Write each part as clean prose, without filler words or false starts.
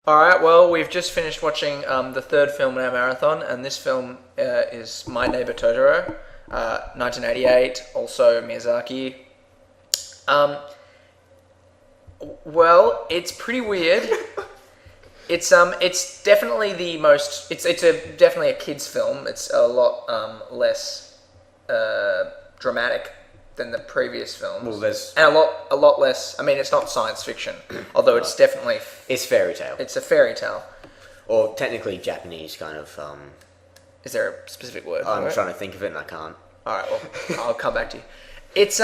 Alright, well, we've just finished watching the third film in our marathon, and this film is My Neighbour Totoro, 1988, also Miyazaki. Well, it's pretty weird. It's definitely the most. Definitely a kids' film. It's a lot less dramatic than the previous films. Well, there's and a lot less. I mean, it's not science fiction, although it's definitely. It's fairy tale. It's a fairy tale. Or technically Japanese kind of. Is there a specific word for I'm it? trying to think of it and I can't. All right, well, I'll come back to you. It's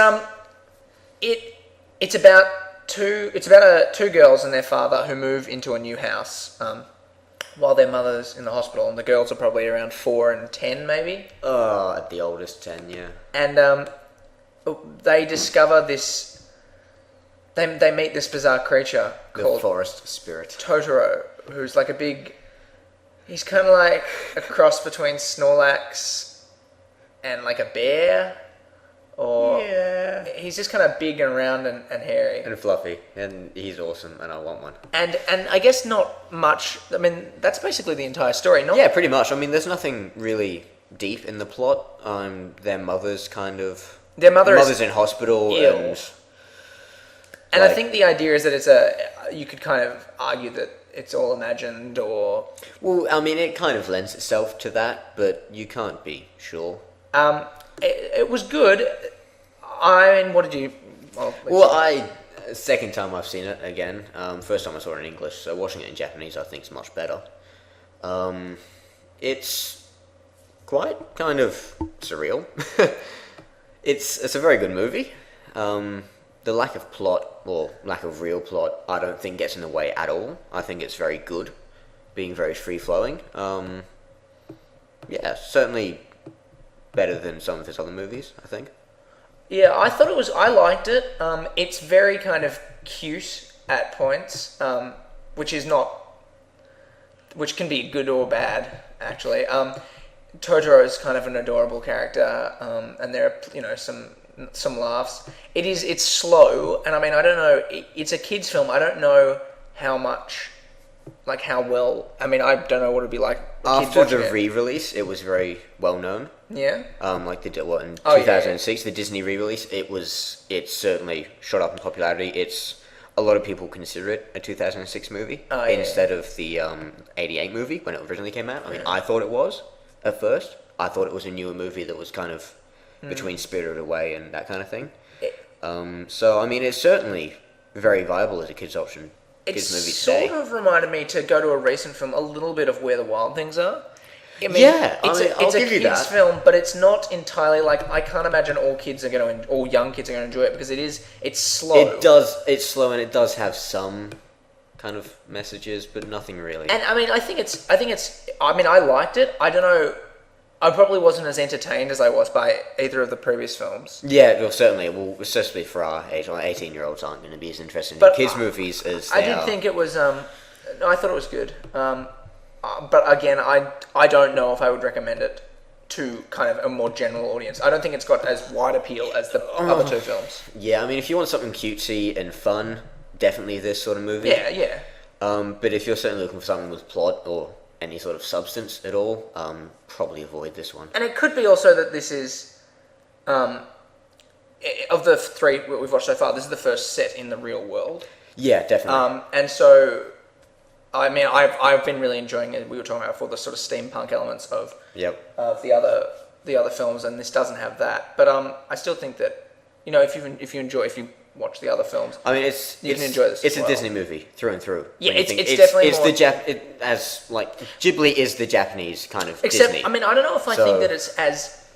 it's about two girls and their father who move into a new house while their mother's in the hospital, and the girls are probably around 4 and 10 maybe. At the oldest 10, yeah. And they discover this. They meet this bizarre creature called The forest spirit. Totoro, who's like a big. He's kind of like a cross between Snorlax and like a bear. Or Yeah. he's just kind of big and round and hairy. And fluffy. And he's awesome and I want one. And I guess not much. I mean, that's basically the entire story. Not Yeah, pretty much. I mean, there's nothing really deep in the plot. Their mother's kind of... Their mother's in hospital ill. And I like- think the idea is that you could kind of argue that it's all imagined or... Well, I mean, it kind of lends itself to that, but you can't be sure. It was good. I mean, what did you... Second time I've seen it again. First time I saw it in English, so watching it in Japanese I think is much better. It's quite kind of surreal. It's a very good movie. The lack of plot, or lack of real plot, I don't think gets in the way at all. I think it's very good, being very free-flowing. Yeah, certainly better than some of his other movies, I think. Yeah, I liked it. It's very kind of cute at points, which can be good or bad, actually. Totoro is kind of an adorable character, and there are, some laughs. It's slow, and I mean, I don't know, it's a kid's film. I don't know how much, like how well, I mean, I don't know what it'd be like. After the re-release, it was very well known. Yeah. Like in 2006, the Disney re-release, it certainly shot up in popularity. A lot of people consider it a 2006 movie instead of the 88 movie when it originally came out. I mean, I thought it was at first. I thought it was a newer movie that was kind of between Spirited Away and that kind of thing. So I mean, it's certainly very viable as a kids option. Kids movie today. It sort of reminded me, to go to a recent film, a little bit of Where the Wild Things Are. I mean, I'll give you that. It's a kids film, but it's not entirely like, I can't imagine all young kids are going to enjoy it, because it's slow. It's slow and it does have some kind of messages, but nothing really. And I mean, I liked it. I don't know, I probably wasn't as entertained as I was by either of the previous films. Yeah, well, certainly. Well, especially for our age, 18-year-olds aren't going to be as interested in kids' movies as they are. I did think it was. No, I thought it was good. But again, I don't know if I would recommend it to kind of a more general audience. I don't think it's got as wide appeal as the other two films. Yeah, I mean, if you want something cutesy and fun, definitely this sort of movie. Yeah. But if you're certainly looking for something with plot or any sort of substance at all, probably avoid this one. And it could be also that this is, of the three we've watched so far, this is the first set in the real world. Yeah, definitely. And so, I mean, I've been really enjoying it. We were talking about before, the sort of steampunk elements of the other films, and this doesn't have that. But I still think that, if you watch the other films, I mean, you can enjoy this. It's a Disney movie through and through. Yeah, it's definitely more... Ghibli is the Japanese kind of Except, Disney. I mean, I don't know if I think that it's as...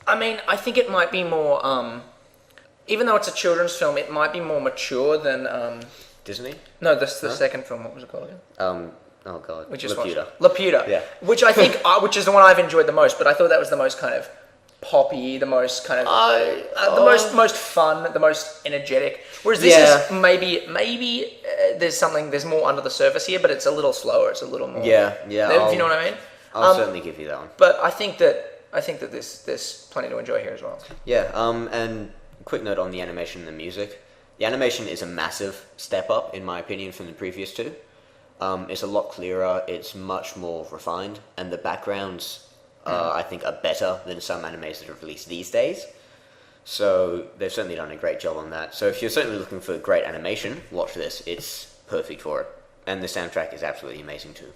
I mean, I think it might be more... even though it's a children's film, it might be more mature than... Disney? No, the second film. What was it called again? Oh god, we just Laputa. Watched Laputa. Yeah. Which I think, which is the one I've enjoyed the most. But I thought that was the most kind of poppy, the most kind of the most fun, the most energetic. Whereas this is maybe there's more under the surface here, but it's a little slower. It's a little more. Yeah. If you know what I mean. I'll certainly give you that one. But I think that there's plenty to enjoy here as well. Yeah. And quick note on the animation and the music. The animation is a massive step up, in my opinion, from the previous two. It's a lot clearer. It's much more refined, and the backgrounds, I think, are better than some animes that are released these days. So they've certainly done a great job on that. So if you're certainly looking for great animation, watch this. It's perfect for it, and the soundtrack is absolutely amazing too.